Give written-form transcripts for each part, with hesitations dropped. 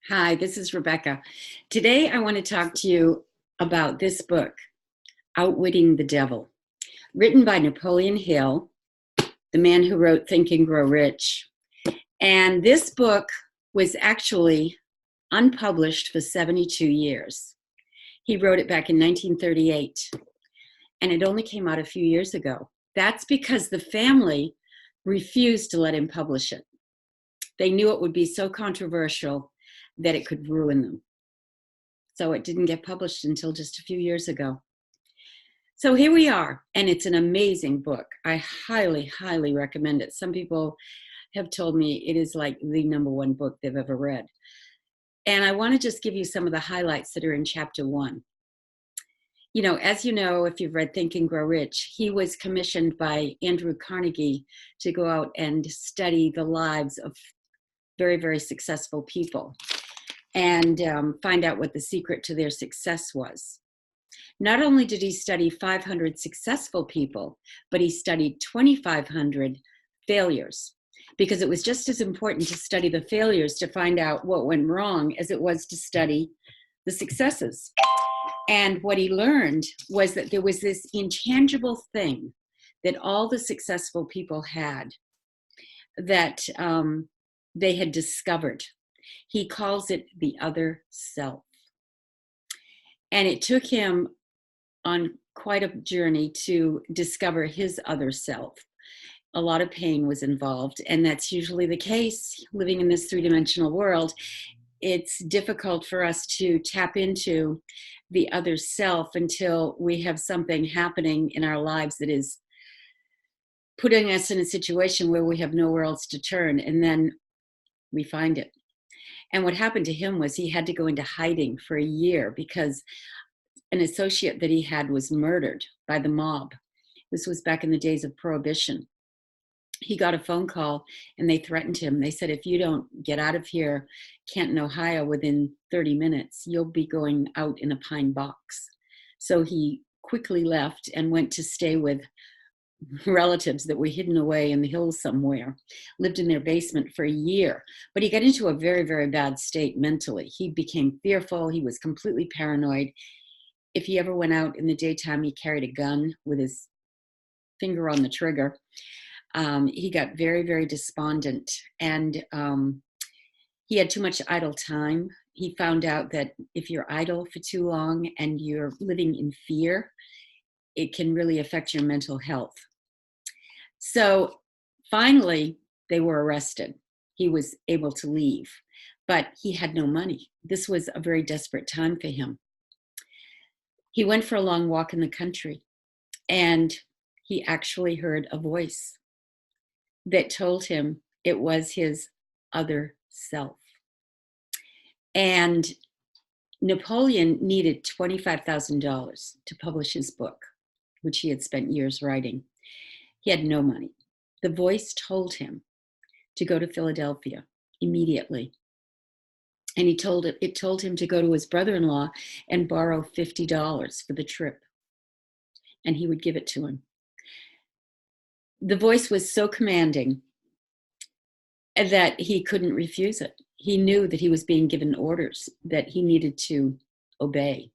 Hi, this is Rebecca. Today I want to talk to you about this book, Outwitting the Devil, written by Napoleon Hill, the man who wrote Think and Grow Rich. And this book was actually unpublished for 72 years. He wrote it back in 1938, and it only came out a few years ago. That's because the family refused to let him publish it. They knew it would be so controversial that it could ruin them. So it didn't get published until just a few years ago. So here we are, and it's an amazing book. I highly, highly recommend it. Some people have told me it is like the number one book they've ever read. And I want to just give you some of the highlights that are in chapter 1. As you know, if you've read Think and Grow Rich, he was commissioned by Andrew Carnegie to go out and study the lives of very, very successful people and find out what the secret to their success was. Not only did he study 500 successful people, but he studied 2,500 failures, because it was just as important to study the failures to find out what went wrong as it was to study the successes. And what he learned was that there was this intangible thing that all the successful people had that they had discovered. He calls it the other self. And it took him on quite a journey to discover his other self. A lot of pain was involved, and that's usually the case living in this three-dimensional world. It's difficult for us to tap into the other self until we have something happening in our lives that is putting us in a situation where we have nowhere else to turn, and then we find it. And what happened to him was he had to go into hiding for a year because an associate that he had was murdered by the mob. This was back in the days of Prohibition. He got a phone call and they threatened him. They said, if you don't get out of here, Canton, Ohio, within 30 minutes, you'll be going out in a pine box. So he quickly left and went to stay with relatives that were hidden away in the hills somewhere, lived in their basement for a year. But he got into a very, very bad state mentally. He became fearful. He was completely paranoid. If he ever went out in the daytime, he carried a gun with his finger on the trigger. He got very, very despondent, and he had too much idle time. He found out that if you're idle for too long and you're living in fear, it can really affect your mental health. So finally, they were arrested. He was able to leave, but he had no money. This was a very desperate time for him. He went for a long walk in the country, and he actually heard a voice that told him it was his other self. And Napoleon needed $25,000 to publish his book, which he had spent years writing. He had no money. The voice told him to go to Philadelphia immediately. And it told him to go to his brother-in-law and borrow $50 for the trip. And he would give it to him. The voice was so commanding that he couldn't refuse it. He knew that he was being given orders that he needed to obey.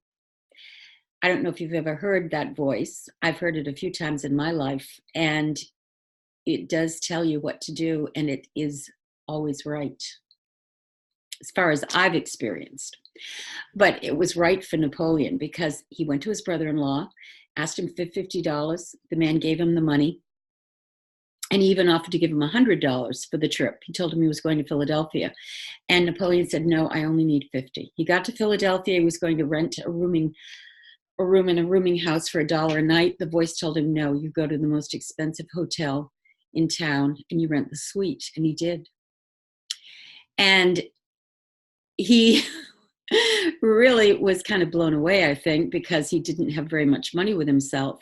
I don't know if you've ever heard that voice. I've heard it a few times in my life, and it does tell you what to do, and it is always right, as far as I've experienced. But it was right for Napoleon because he went to his brother-in-law, asked him for $50. The man gave him the money, and he even offered to give him $100 for the trip. He told him he was going to Philadelphia. And Napoleon said, no, I only need $50. He got to Philadelphia. He was going to rent a room in a rooming house for $1 a night. The voice told him, no, you go to the most expensive hotel in town and you rent the suite. And he did. And he really was kind of blown away, I think, because he didn't have very much money with himself,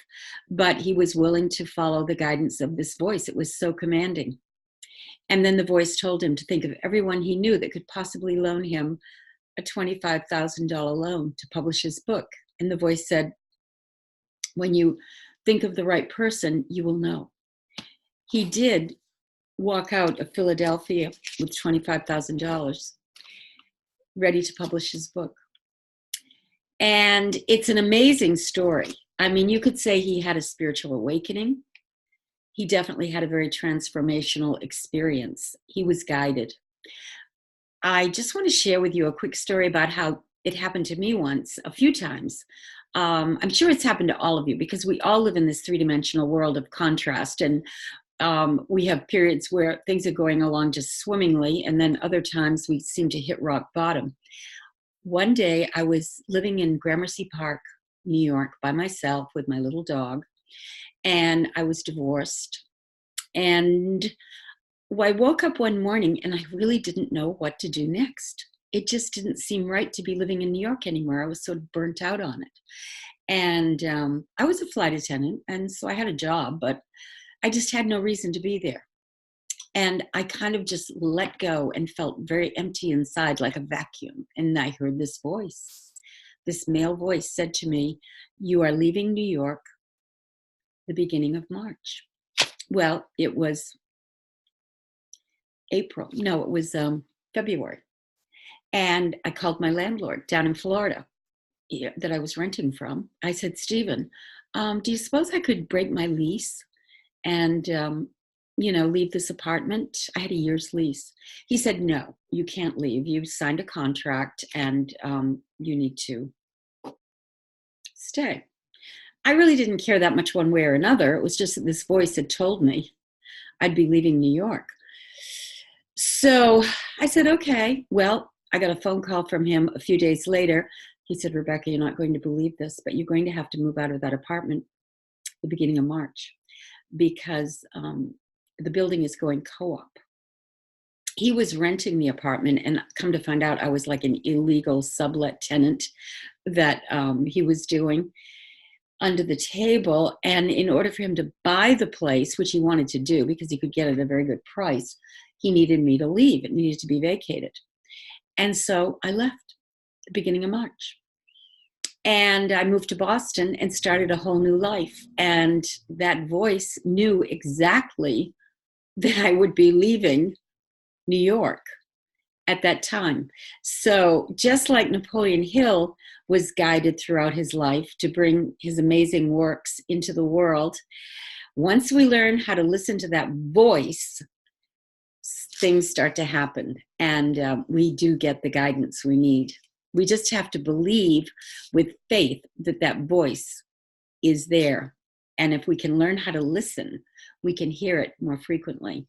but he was willing to follow the guidance of this voice. It was so commanding. And then the voice told him to think of everyone he knew that could possibly loan him a $25,000 loan to publish his book. And the voice said, when you think of the right person, you will know. He did walk out of Philadelphia with $25,000. ready to publish his book. And it's an amazing story. I mean, you could say he had a spiritual awakening. He definitely had a very transformational experience. He was guided. I just want to share with you a quick story about how it happened to me once, a few times. I'm sure it's happened to all of you because we all live in this three-dimensional world of contrast. And we have periods where things are going along just swimmingly, and then other times we seem to hit rock bottom. One day I was living in Gramercy Park, New York, by myself with my little dog, and I was divorced. And I woke up one morning and I really didn't know what to do next. It just didn't seem right to be living in New York anymore. I was sort of burnt out on it. And I was a flight attendant, and so I had a job, but I just had no reason to be there. And I kind of just let go and felt very empty inside, like a vacuum. And I heard this voice. This male voice said to me, "You are leaving New York the beginning of March." Well, it was April. No, it was February. And I called my landlord down in Florida that I was renting from. I said, "Stephen, do you suppose I could break my lease and, leave this apartment?" I had a year's lease. He said, "No, you can't leave. You signed a contract and you need to stay." I really didn't care that much one way or another. It was just that this voice had told me I'd be leaving New York. So I said, okay. Well, I got a phone call from him a few days later. He said, "Rebecca, you're not going to believe this, but you're going to have to move out of that apartment the beginning of March because the building is going co-op." He was renting the apartment, and come to find out, I was like an illegal sublet tenant that he was doing under the table. And in order for him to buy the place, which he wanted to do because he could get it at a very good price, he needed me to leave. It needed to be vacated. And so I left the beginning of March. And I moved to Boston and started a whole new life. And that voice knew exactly that I would be leaving New York at that time. So just like Napoleon Hill was guided throughout his life to bring his amazing works into the world, once we learn how to listen to that voice, things start to happen, and we do get the guidance we need. We just have to believe with faith that that voice is there. And if we can learn how to listen, we can hear it more frequently.